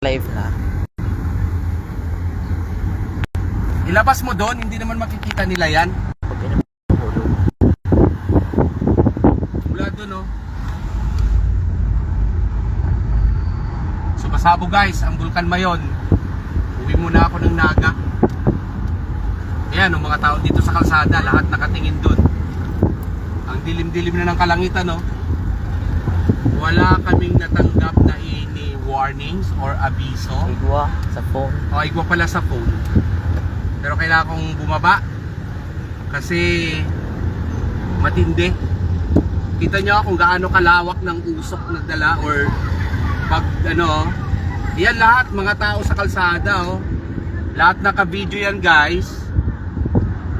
Live na. Ilabas mo doon, hindi naman makikita nila yan. Pag naman mahulog. Mula doon, oh. So pasabo guys, ang Bulkan Mayon. Uwi muna ako ng Naga. Ayan, ang mga tao dito sa kalsada, lahat nakatingin doon. Ang dilim-dilim na ng kalangitan, no? Wala kaming natanggap na ini warnings or abiso. Igwa sa phone. O, igwa pala sa phone. Pero kailangan kong bumaba kasi matindi. Kita nyo kung gaano kalawak ng usok na dala or pag ano. Yan lahat, mga tao sa kalsada, oh. Lahat naka-video yan, guys.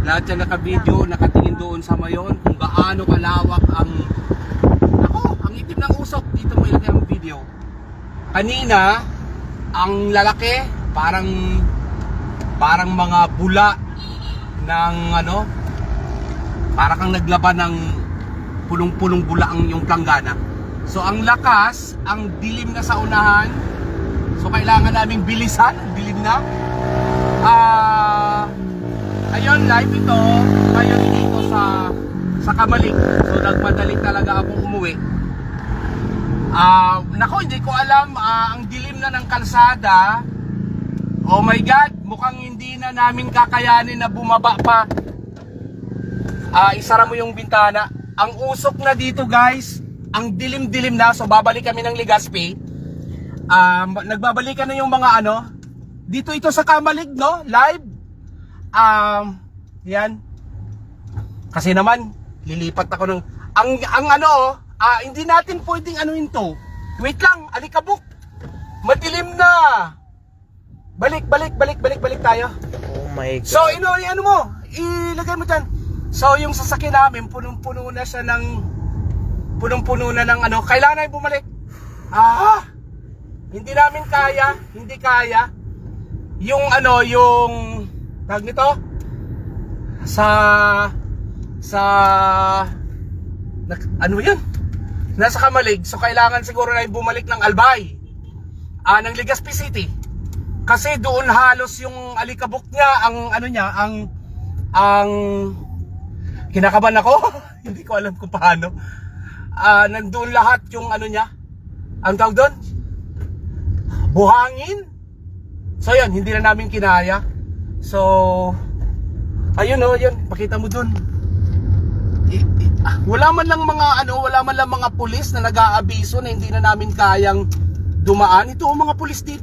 Lahat yan naka-video, nakatingin doon sa Mayon kung gaano kalawak ang itim ng usok. Dito mo ilagay ang video. Kanina, ang lalaki, parang mga bula ng ano, parang kang naglaban ng pulong-pulong bula ang yung planggana. So ang lakas, ang dilim na sa unahan. So kailangan naming bilisan, dilim na. Ayun, live ito ngayon dito sa Kamalig. So nagpadali talaga akong umuwi. Nako, hindi ko alam, ang dilim na ng kalsada. Oh my God, mukhang hindi na namin kakayanin na bumaba pa. Isara mo yung bintana. Ang usok na dito, guys, ang dilim-dilim na. So babalik kami ng Legazpi. Nagbabalikan na yung mga ano. Dito ito sa Kamalig, no? Live. Yan. Kasi naman, lilipat ako ng ang ano, hindi natin pwedeng anuin to. Wait lang, alikabok. Madilim na. Balik tayo. Oh my God. So, ano mo, ilagay mo dyan. So, yung sasakyan namin, punong-puno na siya ng ano, kailangan namin bumalik. Hindi namin kaya, hindi kaya. Yung ano, yung tag nito, ano yan? Nasa Kamalig, so kailangan siguro na bumalik ng Albay, ng Legazpi City. Kasi doon halos yung alikabok niya, ang ano niya, ang kinakabahan ako. Hindi ko alam kung paano. Nandoon lahat yung ano niya, ang tawag doon, buhangin. So yan, hindi na namin kinaya. So, ayun o, yun, pakita mo doon. Wala man lang mga pulis na nag-aabiso na hindi na namin kayang dumaan. Ito ang mga pulis dito.